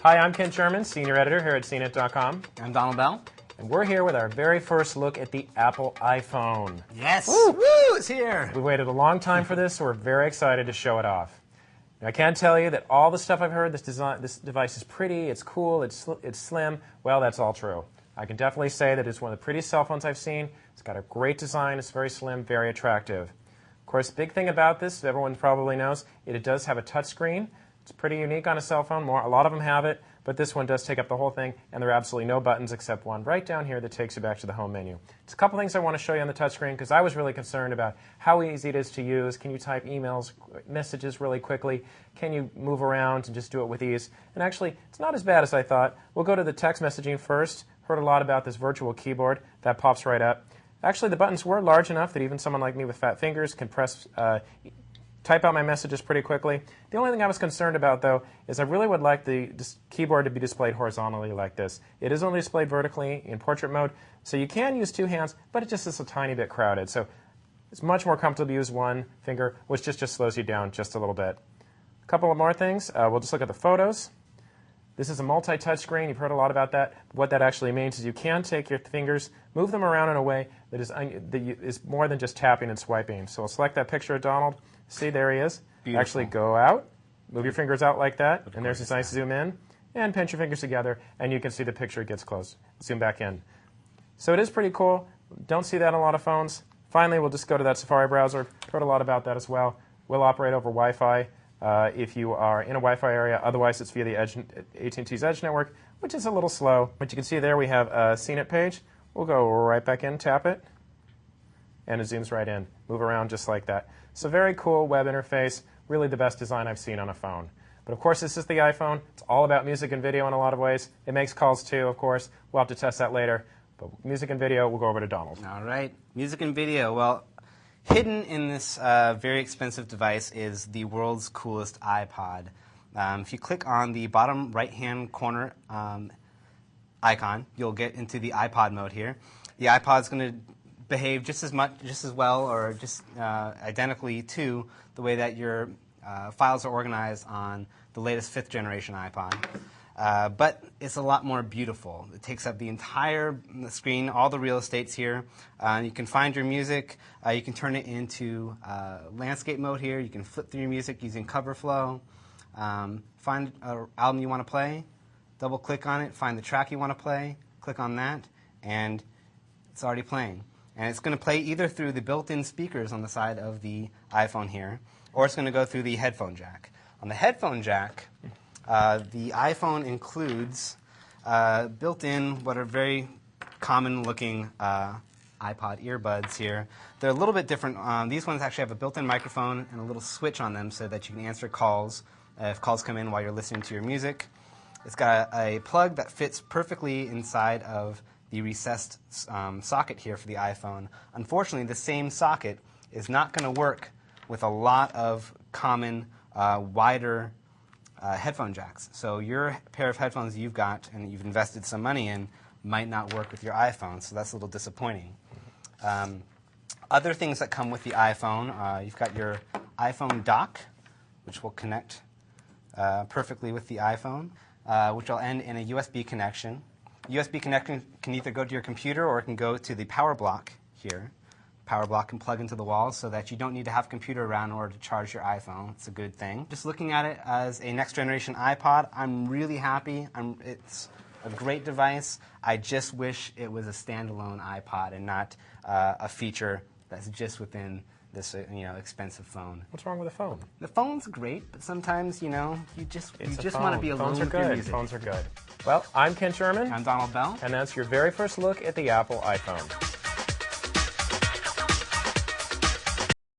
Hi, I'm Kent Sherman, Senior Editor here at CNET.com. I'm Donald Bell. And we're here with our very first look at the Apple iPhone. Yes! Woo! Woo! It's here! We waited a long time for this, so we're very excited to show it off. Now, I can't tell you that all the stuff I've heard, this device is pretty, it's cool, it's slim. Well, that's all true. I can definitely say that it's one of the prettiest cell phones I've seen. It's got a great design, it's very slim, very attractive. Of course, the big thing about this, everyone probably knows, it does have a touch screen. It's pretty unique on a cell phone. A lot of them have it, but this one does take up the whole thing, and there are absolutely no buttons except one right down here that takes you back to the home menu. There's a couple things I want to show you on the touchscreen because I was really concerned about how easy it is to use. Can you type emails, messages really quickly? Can you move around and just do it with ease? And actually, it's not as bad as I thought. We'll go to the text messaging first. Heard a lot about this virtual keyboard. That pops right up. Actually, the buttons were large enough that even someone like me with fat fingers can type out my messages pretty quickly. The only thing I was concerned about, though, is I really would like the keyboard to be displayed horizontally like this. It is only displayed vertically in portrait mode, so you can use two hands, but it just is a tiny bit crowded. So it's much more comfortable to use one finger, which just slows you down just a little bit. A couple of more things. We'll just look at the photos. This is a multi-touch screen. You've heard a lot about that. What that actually means is you can take your fingers, move them around in a way that is more than just tapping and swiping. So I'll select that picture of Donald. See, there he is. Beautiful. Actually go out, move your fingers out like that, and there's this nice zoom in, and pinch your fingers together, and you can see the picture gets close. Zoom back in. So it is pretty cool. Don't see that on a lot of phones. Finally, we'll just go to that Safari browser. Heard a lot about that as well. We'll operate over Wi-Fi if you are in a Wi-Fi area. Otherwise, it's via the AT&T's Edge network, which is a little slow. But you can see there we have a CNET page. We'll go right back in, tap it, and it zooms right in. Move around just like that. So very cool web interface, really the best design I've seen on a phone. But of course, this is the iPhone. It's all about music and video in a lot of ways. It makes calls too, of course. We'll have to test that later. But music and video, we'll go over to Donald. All right. Music and video. Well, hidden in this very expensive device is the world's coolest iPod. If you click on the bottom right-hand corner icon, you'll get into the iPod mode here. The iPod's going to behave just as well, or just identically to the way that your files are organized on the latest 5th generation iPod. But it's a lot more beautiful. It takes up the entire screen, all the real estate's here. You can find your music. You can turn it into landscape mode here. You can flip through your music using cover flow. Find an album you want to play, double click on it, find the track you want to play, click on that, and it's already playing. And it's going to play either through the built-in speakers on the side of the iPhone here, or it's going to go through the headphone jack. On the headphone jack, the iPhone includes built-in, what are very common-looking iPod earbuds here. They're a little bit different. These ones actually have a built-in microphone and a little switch on them so that you can answer calls if calls come in while you're listening to your music. It's got a plug that fits perfectly inside of the recessed socket here for the iPhone. Unfortunately, the same socket is not going to work with a lot of common wider headphone jacks. So your pair of headphones you've got and you've invested some money in might not work with your iPhone, so that's a little disappointing. Other things that come with the iPhone, you've got your iPhone dock, which will connect perfectly with the iPhone, which will end in a USB connection. USB connection can either go to your computer or it can go to the power block here. Power block can plug into the wall so that you don't need to have a computer around in order to charge your iPhone. It's a good thing. Just looking at it as a next generation iPod, I'm really happy. It's a great device. I just wish it was a standalone iPod and not a feature that's just within this expensive phone. What's wrong with the phone? The phone's great, but sometimes you just want to be alone with your music. Phones are good. Well, I'm Ken Sherman. I'm Donald Bell. And that's your very first look at the Apple iPhone.